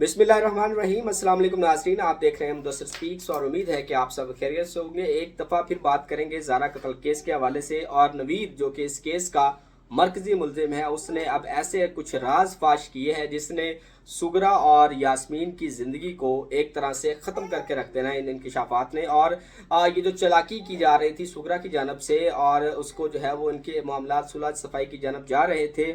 बिस्मिल्लाहिर्रहमानिर्रहीम। अस्सलाम वालेकुम नाज़रीन, आप देख रहे हैं मुदस्सिर स्पीक्स और उम्मीद है कि आप सब खैरियत से होंगे। एक दफ़ा फिर बात करेंगे ज़ारा कत्ल केस के हवाले से। और नवीद जो कि इस केस का मरकज़ी मुलजिम है, उसने अब ऐसे कुछ राज फाश किए हैं जिसने सुगरा और यास्मीन की ज़िंदगी को एक तरह से ख़त्म करके रख देना इन इंकशाफात ने। और ये जो चालाकी की जा रही थी सुगरा की जानब से, और उसको जो है वो इनके मामला सुलह सफाई की जानब जा रहे थे,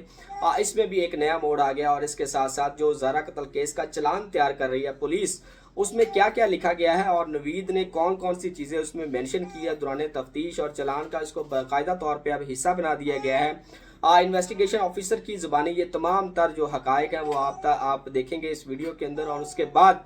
इसमें भी एक नया मोड़ आ गया। और इसके साथ साथ जो ज़ारा कत्ल केस का चलान तैयार कर रही है पुलिस, उसमें क्या क्या लिखा गया है और नवीद ने कौन कौन सी चीज़ें उसमें मेंशन की है दौरान तफ्तीश, और चलान का इसको बाकायदा तौर पे अब हिस्सा बना दिया गया है। इन्वेस्टिगेशन ऑफिसर की ज़ुबानी ये तमाम तर जो हकायक है वो आप देखेंगे इस वीडियो के अंदर। और उसके बाद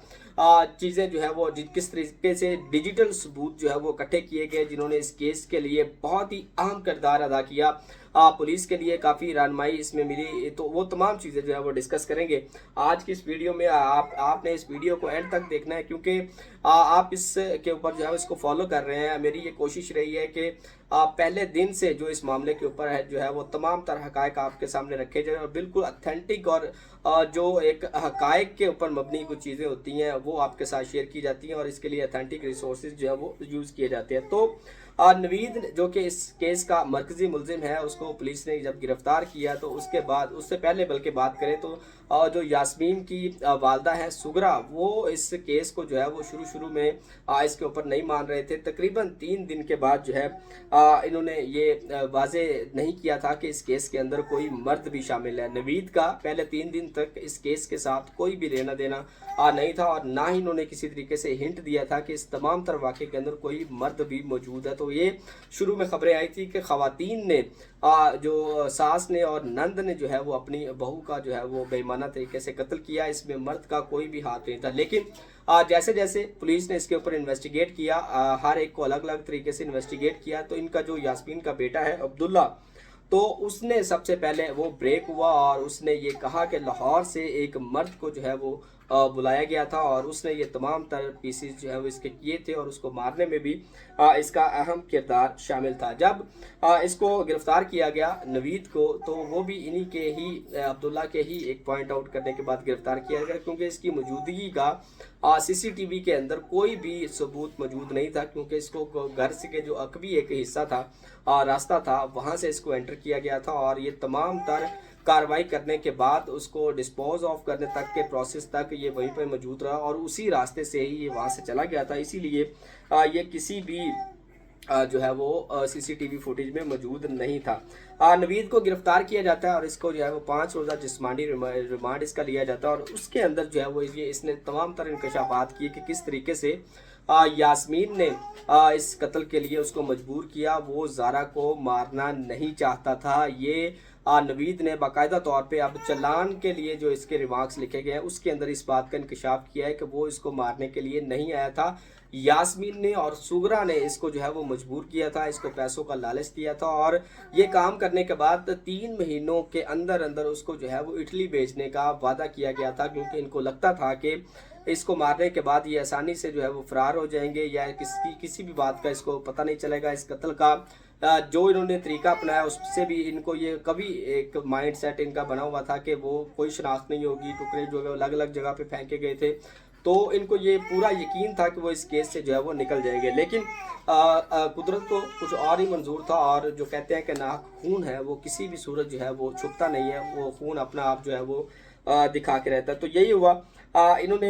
चीज़ें जो है वो किस तरीके से डिजिटल सबूत जो है वो इकट्ठे किए गए, जिन्होंने इस केस के लिए बहुत ही अहम किरदार अदा किया। पुलिस के लिए काफ़ी रहनुमाई इसमें मिली, तो वो तमाम चीज़ें जो है वो डिस्कस करेंगे आज की इस वीडियो में। आपने इस वीडियो को एंड तक देखना है, क्योंकि आप इस के ऊपर जो है इसको फॉलो कर रहे हैं। मेरी ये कोशिश रही है कि पहले दिन से जो इस मामले के ऊपर है जो है वो तमाम तरह हकायक आपके सामने रखे जाए, और बिल्कुल अथेंटिक और जो एक हकायक के ऊपर मबनी कुछ चीज़ें होती हैं वो आपके साथ शेयर की जाती हैं, और इसके लिए अथेंटिक रिसोर्सेज जो है वो यूज़ किए जाते हैं। तो नवीद जो कि इस केस का मरकजी मुलजिम है, उसको पुलिस ने जब गिरफ्तार किया तो उसके बाद, उससे पहले बल्कि बात करें तो जो यास्मीन की वालदा है सुगरा, वो इस केस को जो है वो शुरू में इसके ऊपर नहीं मान रहे थे। तकरीबन 3 दिन के बाद जो है इन्होंने ये वाजे नहीं किया था कि इस केस के अंदर कोई मर्द भी शामिल है। नवीद का पहले 3 दिन तक इस केस के साथ कोई भी लेना देना नहीं था, और ना ही इन्होंने किसी तरीके से हिंट दिया था कि इस तमाम तर वाक़े के अंदर कोई मर्द भी मौजूद है। तो ये शुरू में खबरें आई थी कि ख़वातीन ने जो सास ने और नंद ने जो है वो अपनी बहू का जो है वो बेईमाना तरीके से कत्ल किया, इसमें मर्द का कोई भी हाथ नहीं था। लेकिन जैसे जैसे पुलिस ने इसके ऊपर इन्वेस्टिगेट किया, हर एक को अलग अलग तरीके से इन्वेस्टिगेट किया, तो इनका जो यास्मीन का बेटा है अब्दुल्ला, तो उसने सबसे पहले वो ब्रेक हुआ और उसने ये कहा कि लाहौर से एक मर्द को जो है वो बुलाया गया था, और उसने ये तमाम तर पीसेस जो है वो इसके किए थे, और उसको मारने में भी इसका अहम किरदार शामिल था। जब इसको गिरफ्तार किया गया नवीद को, तो वो भी इन्हीं के ही अब्दुल्ला के ही एक पॉइंट आउट करने के बाद गिरफ्तार किया गया, क्योंकि इसकी मौजूदगी का CCTV के अंदर कोई भी सबूत मौजूद नहीं था, क्योंकि इसको घर से के जो अकबी एक हिस्सा था, रास्ता था, वहाँ से इसको एंटर किया गया था। और ये तमाम तर कार्रवाई करने के बाद उसको डिस्पोज ऑफ करने तक के प्रोसेस तक ये वहीं पर मौजूद रहा, और उसी रास्ते से ही ये वहाँ से चला गया था। इसीलिए ये किसी भी जो है वो CCTV फुटेज में मौजूद नहीं था। नवीद को गिरफ्तार किया जाता है और इसको जो है वो 5 रोज़ा जिस्मानी रिमांड इसका लिया जाता है, और उसके अंदर जो है वो ये इसने तमाम तरह इंकशाफात किए कि किस तरीके से यास्मीन ने इस कत्ल के लिए उसको मजबूर किया। वो ज़ारा को मारना नहीं चाहता था। ये नवीद ने बाकायदा तौर पे अब चलान के लिए जो इसके रिमार्क्स लिखे गए हैं उसके अंदर इस बात का इंकशाफ किया है कि वो इसको मारने के लिए नहीं आया था। यास्मीन ने और सुगरा ने इसको जो है वो मजबूर किया था, इसको पैसों का लालच दिया था, और ये काम करने के बाद 3 महीनों के अंदर अंदर उसको जो है वो इटली भेजने का वादा किया गया था, क्योंकि इनको लगता था कि इसको मारने के बाद ये आसानी से जो है वो फरार हो जाएंगे, या किसी भी बात का इसको पता नहीं चलेगा। इस कत्ल का जो इन्होंने तरीका अपनाया उससे भी इनको ये कभी एक माइंड सेट इनका बना हुआ था कि वो कोई शनाख्त नहीं होगी, टुकड़े जो है अलग अलग जगह पे फेंके गए थे, तो इनको ये पूरा यकीन था कि वो इस केस से जो है वो निकल जाएंगे। लेकिन कुदरत को कुछ और ही मंजूर था, और जो कहते हैं कि नाक खून है वो किसी भी सूरत जो है वो छुपता नहीं है, वो खून अपना आप जो है वो दिखा के रहता है। तो यही हुआ। इन्होंने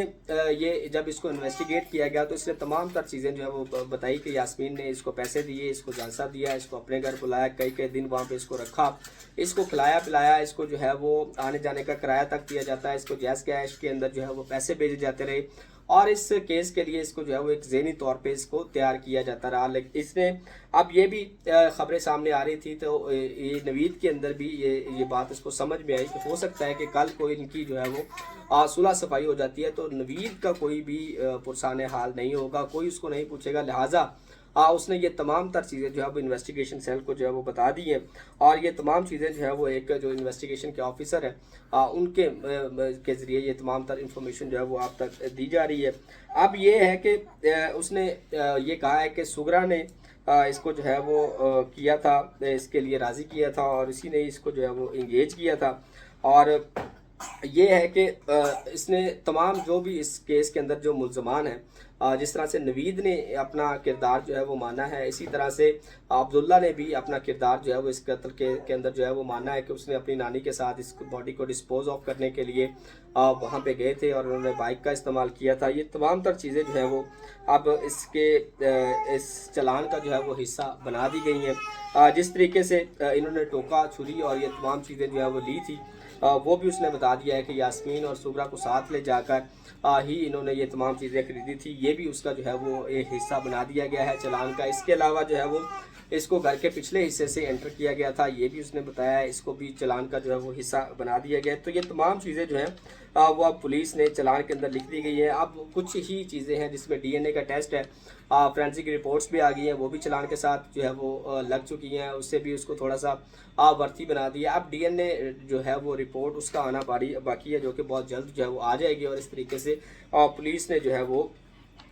ये जब इसको इन्वेस्टिगेट किया गया तो इसने तमाम तर चीज़ें जो है वो बताई कि यास्मीन ने इसको पैसे दिए, इसको झांसा दिया, इसको अपने घर बुलाया, कई कई दिन वहाँ पे इसको रखा, इसको खिलाया पिलाया, इसको जो है वो आने जाने का किराया तक दिया जाता है, इसको जैस कैश के अंदर जो है वो पैसे भेजे जाते रहे, और इस केस के लिए इसको जो है वो एक ज़हनी तौर पे इसको तैयार किया जाता रहा। लेकिन इसने अब ये भी खबरें सामने आ रही थी, तो ये नवीद के अंदर भी ये बात इसको समझ में आई कि हो सकता है कि कल को इनकी जो है वो सुलह सफाई हो जाती है तो नवीद का कोई भी पुरसाने हाल नहीं होगा, कोई उसको नहीं पूछेगा। लिहाजा उसने ये तमाम तर चीज़ें जो है वो इन्वेस्टिगेशन सेल को जो है वो बता दी हैं, और ये तमाम चीज़ें जो है वो एक जो इन्वेस्टिगेशन के ऑफिसर हैं उनके के ज़रिए ये तमाम तर इंफॉर्मेशन जो है वो आप तक दी जा रही है। अब ये है कि उसने ये कहा है कि सुगरा ने इसको जो है वो किया था, इसके लिए राज़ी किया था, और इसी ने इसको जो है वो इंगेज किया था। और یہ ہے کہ اس نے تمام جو بھی اس کیس کے اندر جو ملزمان ہیں، جس طرح سے نوید نے اپنا کردار جو ہے وہ مانا ہے، اسی طرح سے عبداللہ نے بھی اپنا کردار جو ہے وہ اس قتل کے اندر جو ہے وہ مانا ہے کہ اس نے اپنی نانی کے ساتھ اس باڈی کو ڈسپوز آف کرنے کے لیے وہاں پہ گئے تھے اور انہوں نے بائک کا استعمال کیا تھا۔ یہ تمام تر چیزیں جو ہیں وہ اب اس چلان کا جو ہے وہ حصہ بنا دی گئی ہیں۔ جس طریقے سے انہوں نے ٹوکا، چھری اور یہ تمام چیزیں جو ہے وہ لی تھی، وہ بھی اس نے بتا دیا ہے کہ یاسمین اور سغرا کو ساتھ لے جا کر ہی انہوں نے یہ تمام چیزیں خریدی تھی۔ یہ بھی اس کا جو ہے وہ ایک حصہ بنا دیا گیا ہے چلان کا۔ اس کے علاوہ جو ہے وہ اس کو گھر کے پچھلے حصے سے انٹر کیا گیا تھا، یہ بھی اس نے بتایا ہے، اس کو بھی چلان کا جو ہے وہ حصہ بنا دیا گیا ہے۔ تو یہ تمام چیزیں جو ہیں وہ اب پولیس نے چلان کے اندر لکھ دی گئی ہیں۔ اب کچھ ہی چیزیں ہیں جس میں ڈی این اے کا ٹیسٹ ہے، فرینسک رپورٹس بھی آ گئی ہیں، وہ بھی چلان کے ساتھ جو ہے وہ لگ چکی ہیں، اس سے بھی اس کو تھوڑا سا ورتی بنا دیا۔ اب ڈی این اے جو ہے وہ رپورٹ اس کا آنا باقی ہے، جو کہ بہت جلد جو ہے وہ آ جائے گی، اور اس طریقے سے پولیس نے جو ہے وہ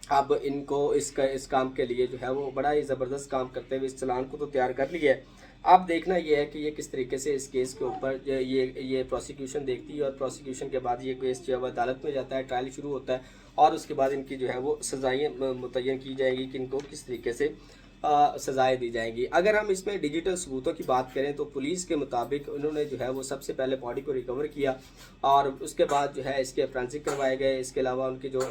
اب ان کو اس کام کے لیے جو ہے وہ بڑا ہی زبردست کام کرتے ہوئے اس چلان کو تو تیار کر لیا ہے۔ اب دیکھنا یہ ہے کہ یہ کس طریقے سے اس کیس کے اوپر یہ پروسیکیوشن دیکھتی ہے، اور پروسیکیوشن کے بعد یہ کیس جو ہے وہ عدالت میں جاتا ہے، ٹرائل شروع ہوتا ہے، اور اس کے بعد ان کی جو ہے وہ سزائیں متعین کی جائیں گی کہ ان کو کس طریقے سے سزائیں دی جائیں گی۔ اگر ہم اس میں ڈیجیٹل ثبوتوں کی بات کریں تو پولیس کے مطابق انہوں نے جو ہے وہ سب سے پہلے باڈی کو ریکور کیا، اور اس کے بعد جو ہے اس کے فرینسک کروائے گئے۔ اس کے علاوہ ان کے جو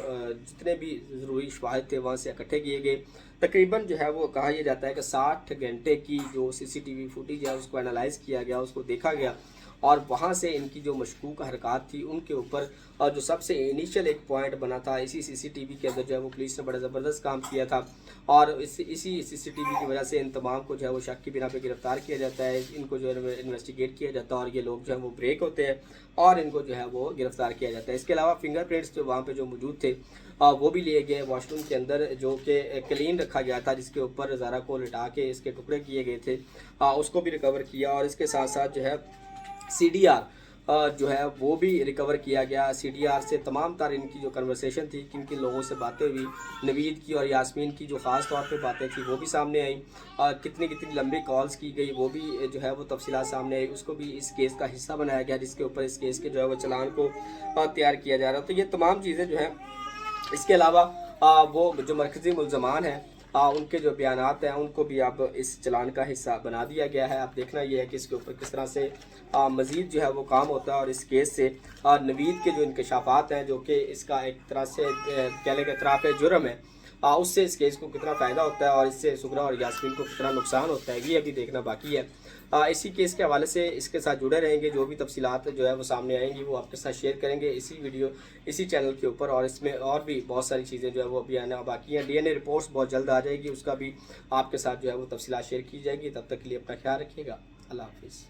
جتنے بھی ضروری شواہد تھے وہاں سے اکٹھے کیے گئے۔ تقریباً جو ہے وہ کہا یہ جاتا ہے کہ 60 گھنٹے کی جو سی سی ٹی وی فوٹیج ہے اس کو انالائز کیا گیا، اس کو دیکھا گیا، اور وہاں سے ان کی جو مشکوک حرکات تھی ان کے اوپر جو سب سے انیشیل ایک پوائنٹ بنا تھا، اسی سی سی ٹی وی کے اندر جو ہے وہ پولیس نے بڑا زبردست کام کیا تھا، اور اسی سی سی ٹی وی کی وجہ سے ان تمام کو جو ہے وہ شک کی بنا پہ گرفتار کیا جاتا ہے، ان کو جو ہے انویسٹیگیٹ کیا جاتا ہے، اور یہ لوگ جو ہے وہ بریک ہوتے ہیں اور ان کو جو ہے وہ گرفتار کیا جاتا ہے۔ اس کے علاوہ فنگر پرنٹس جو وہاں پہ جو موجود تھے وہ بھی لیے گئے واش روم کے اندر، جو کہ کلین رکھا گیا تھا، جس کے اوپر زارا کو لٹا کے اس کے ٹکڑے کیے گئے تھے، اس کو بھی ریکور کیا، اور اس کے ساتھ ساتھ جو ہے سی ڈی آر جو ہے وہ بھی ریکور کیا گیا۔ سی ڈی آر سے تمام تر ان کی جو کنورسیشن تھی، کن کن لوگوں سے باتیں ہوئی، نوید کی اور یاسمین کی جو خاص طور پہ باتیں تھیں وہ بھی سامنے آئیں، کتنی لمبی کالز کی گئی وہ بھی جو ہے وہ تفصیلات سامنے آئی، اس کو بھی اس کیس کا حصہ بنایا گیا، جس کے اوپر اس کیس کے جو ہے وہ چلان کو تیار کیا جا رہا۔ تو یہ تمام چیزیں جو ہیں، اس کے علاوہ وہ جو مرکزی ملزمان ہیں ان کے جو بیانات ہیں ان کو بھی اب اس چلان کا حصہ بنا دیا گیا ہے۔ اب دیکھنا یہ ہے کہ اس کے اوپر کس طرح سے مزید جو ہے وہ کام ہوتا ہے، اور اس کیس سے نوید کے جو انکشافات ہیں، جو کہ اس کا ایک طرح سے کہہ لیں کہ اعتراف جرم ہے، اس سے اس کیس کو کتنا فائدہ ہوتا ہے، اور اس سے سغرا اور یاسمین کو کتنا نقصان ہوتا ہے، یہ ابھی دیکھنا باقی ہے۔ اسی کیس کے حوالے سے اس کے ساتھ جڑے رہیں گے، جو بھی تفصیلات جو ہے وہ سامنے آئیں گی وہ آپ کے ساتھ شیئر کریں گے اسی چینل کے اوپر، اور اس میں اور بھی بہت ساری چیزیں جو ہے وہ ابھی آنا باقی ہیں۔ ڈی این اے رپورٹس بہت جلد آ جائے گی، اس کا بھی آپ کے ساتھ جو ہے وہ تفصیلات شیئر کی جائے گی۔ تب تک کے لیے اپنا خیال رکھیے گا۔ اللہ حافظ۔